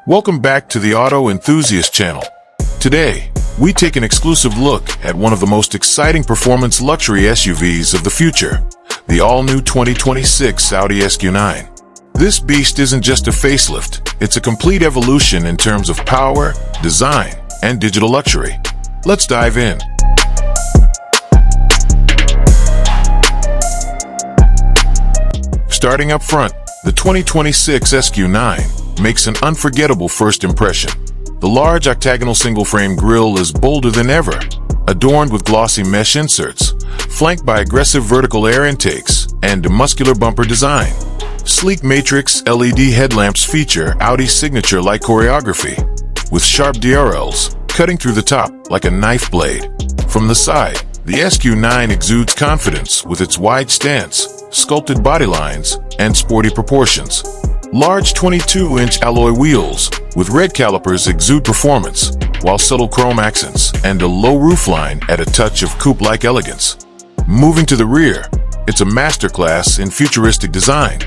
Welcome back to the Auto Enthusiast channel. Today, we take an exclusive look at one of the most exciting performance luxury SUVs of the future, the all-new 2026 Audi SQ9. This beast isn't just a facelift, it's a complete evolution in terms of power, design, and digital luxury. Let's dive in. Starting up front, the 2026 SQ9 makes an unforgettable first impression. The large octagonal single-frame grille is bolder than ever, adorned with glossy mesh inserts, flanked by aggressive vertical air intakes and a muscular bumper design. Sleek matrix LED headlamps feature Audi's signature light choreography, with sharp DRLs cutting through the top like a knife blade. From the side, the SQ9 exudes confidence with its wide stance, sculpted body lines, and sporty proportions. Large 22-inch alloy wheels with red calipers exude performance, while subtle chrome accents and a low roofline add a touch of coupe-like elegance. Moving to the rear, it's a masterclass in futuristic design.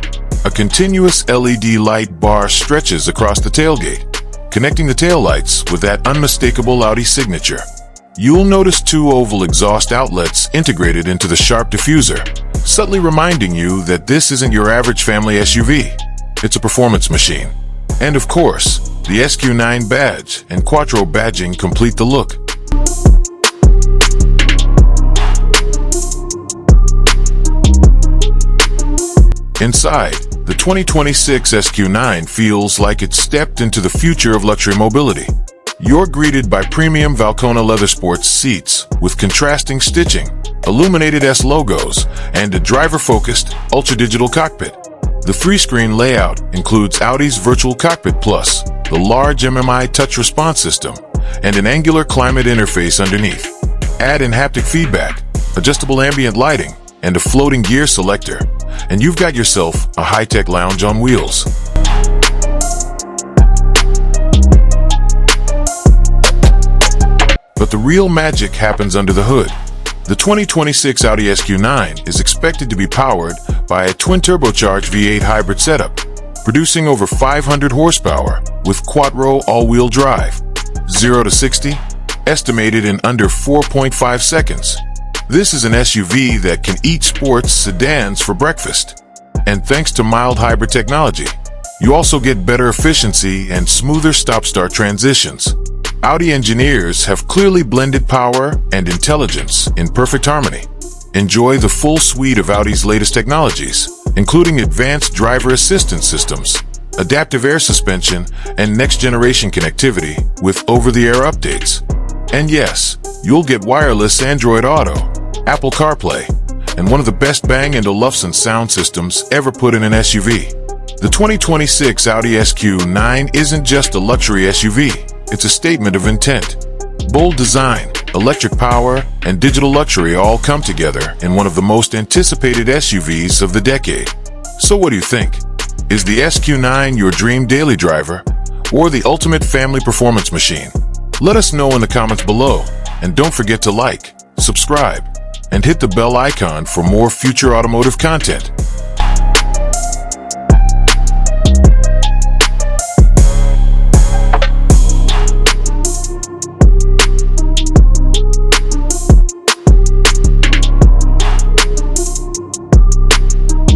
A continuous LED light bar stretches across the tailgate, connecting the taillights with that unmistakable Audi signature. You'll notice two oval exhaust outlets integrated into the sharp diffuser, subtly reminding you that this isn't your average family SUV. It's a performance machine. And of course, the SQ9 badge and Quattro badging complete the look. Inside, the 2026 SQ9 feels like it stepped into the future of luxury mobility. You're greeted by premium Valcona leather sports seats with contrasting stitching, illuminated S logos, and a driver-focused, ultra-digital cockpit. The three-screen layout includes Audi's Virtual Cockpit Plus, the large MMI touch response system, and an angular climate interface underneath. Add in haptic feedback, adjustable ambient lighting, and a floating gear selector, and you've got yourself a high-tech lounge on wheels. But the real magic happens under the hood. The 2026 Audi SQ9 is expected to be powered by a twin-turbocharged V8 hybrid setup, producing over 500 horsepower with Quattro all-wheel drive. 0 to 60, estimated in under 4.5 seconds. This is an SUV that can eat sports sedans for breakfast. And thanks to mild hybrid technology, you also get better efficiency and smoother stop-start transitions. Audi engineers have clearly blended power and intelligence in perfect harmony. Enjoy the full suite of Audi's latest technologies, including advanced driver assistance systems, adaptive air suspension, and next-generation connectivity with over-the-air updates. And yes, you'll get wireless Android Auto, Apple CarPlay, and one of the best Bang & Olufsen sound systems ever put in an SUV. The 2026 Audi SQ9 isn't just a luxury SUV. It's a statement of intent. Bold design, electric power, and digital luxury all come together in one of the most anticipated SUVs of the decade. So what do you think? Is the SQ9 your dream daily driver, or the ultimate family performance machine? Let us know in the comments below, and don't forget to like, subscribe, and hit the bell icon for more future automotive content.